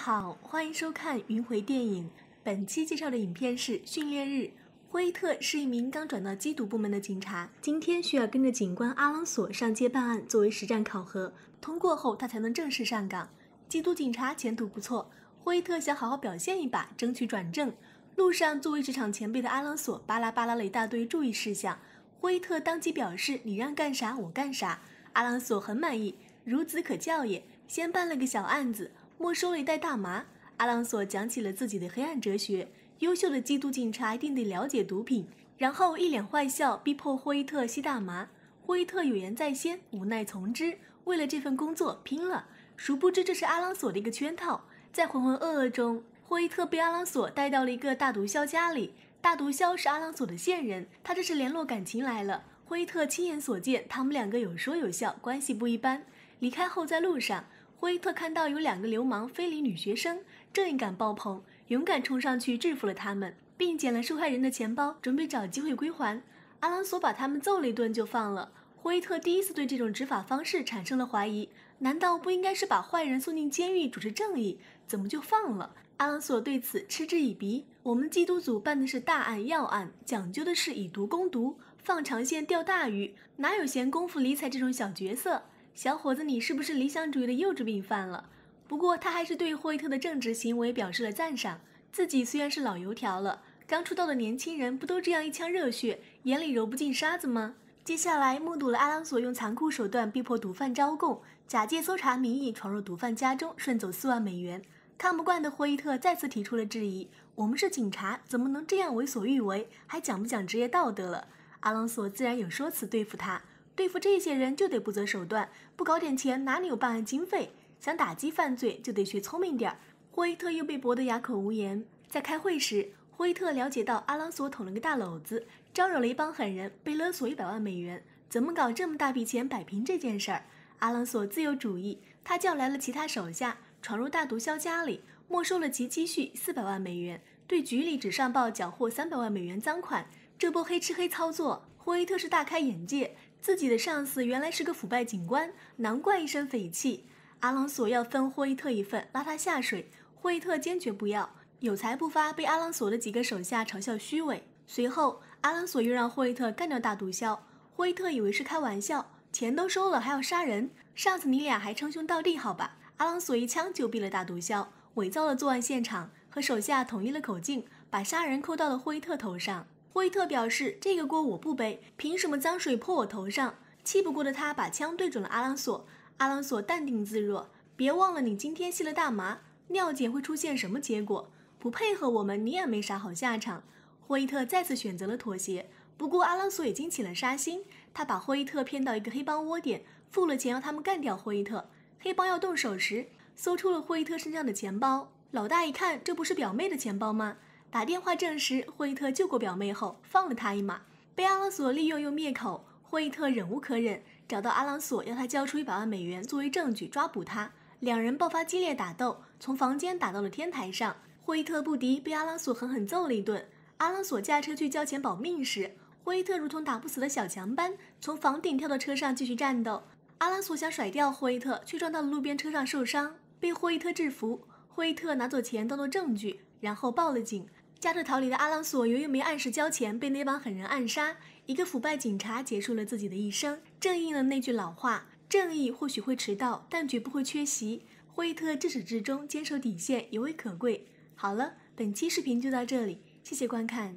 好，欢迎收看云回电影。本期介绍的影片是《训练日》。惠特是一名刚转到缉毒部门的警察，今天需要跟着警官阿朗索上街办案，作为实战考核。通过后，他才能正式上岗。缉毒警察前途不错，惠特想好好表现一把，争取转正。路上，作为职场前辈的阿朗索巴拉巴拉了一大堆注意事项。惠特当即表示：“你让干啥我干啥。”阿朗索很满意，孺子可教也。先办了个小案子，没收了一袋大麻。阿朗索讲起了自己的黑暗哲学。优秀的缉毒警察一定得了解毒品，然后一脸坏笑，逼迫惠特吸大麻。惠特有言在先，无奈从之，为了这份工作拼了。殊不知这是阿朗索的一个圈套。在浑浑噩噩中，惠特被阿朗索带到了一个大毒枭家里。大毒枭是阿朗索的线人，他这是联络感情来了。惠特亲眼所见，他们两个有说有笑，关系不一般。离开后，在路上，惠特看到有2个流氓非礼女学生，正义感爆棚，勇敢冲上去制服了他们，并捡了受害人的钱包，准备找机会归还。阿朗索把他们揍了一顿就放了。惠特第一次对这种执法方式产生了怀疑，难道不应该是把坏人送进监狱主持正义，怎么就放了？阿朗索对此嗤之以鼻。我们缉毒组办的是大案要案，讲究的是以毒攻毒，放长线钓大鱼，哪有闲工夫理睬这种小角色？小伙子，你是不是理想主义的幼稚病犯了？不过他还是对惠特的正直行为表示了赞赏。自己虽然是老油条了，刚出道的年轻人不都这样一腔热血，眼里揉不进沙子吗？接下来目睹了阿朗索用残酷手段逼迫毒贩招供，假借搜查名义闯入毒贩家中，顺走4万美元。看不惯的惠特再次提出了质疑：我们是警察，怎么能这样为所欲为？还讲不讲职业道德了？阿朗索自然有说辞对付他。对付这些人就得不择手段，不搞点钱哪里有办案经费？想打击犯罪就得学聪明点儿。惠特又被驳得哑口无言。在开会时，惠特了解到阿朗索捅了个大篓子，招惹了一帮狠人，被勒索100万美元。怎么搞这么大笔钱摆平这件事儿？阿朗索自有主意，他叫来了其他手下，闯入大毒枭家里，没收了其积蓄400万美元，对局里只上报缴获300万美元赃款。这波黑吃黑操作，惠特是大开眼界。自己的上司原来是个腐败警官，难怪一身匪气。阿朗索要分惠特一份，拉他下水，惠特坚决不要，有才不发，被阿朗索的几个手下嘲笑虚伪。随后，阿朗索又让惠特干掉大毒枭，惠特以为是开玩笑，钱都收了还要杀人，上次你俩还称兄道弟好吧？阿朗索一枪就毙了大毒枭，伪造了作案现场，和手下统一了口径，把杀人扣到了惠特头上。惠特表示这个锅我不背，凭什么脏水泼我头上？气不过的他把枪对准了阿朗索。阿朗索淡定自若，别忘了你今天吸了大麻，尿检会出现什么结果？不配合我们你也没啥好下场。惠特再次选择了妥协，不过阿朗索已经起了杀心，他把惠特骗到一个黑帮窝点，付了钱让他们干掉惠特。黑帮要动手时，搜出了惠特身上的钱包，老大一看，这不是表妹的钱包吗？打电话证实惠特救过表妹后，放了他一马。被阿朗索利用又灭口，惠特忍无可忍，找到阿朗索要他交出100万美元作为证据抓捕他。两人爆发激烈打斗，从房间打到了天台上。惠特不敌，被阿朗索狠狠揍了一顿。阿朗索驾车去交钱保命时，惠特如同打不死的小强般从房顶跳到车上继续战斗。阿朗索想甩掉惠特，却撞到了路边车上受伤，被惠特制服。惠特拿走钱当做证据，然后报了警。驾车逃离的阿朗索由于没按时交钱，被那帮狠人暗杀。一个腐败警察结束了自己的一生，正应了那句老话：正义或许会迟到，但绝不会缺席。惠特至始至终坚守底线，尤为可贵。好了，本期视频就到这里，谢谢观看。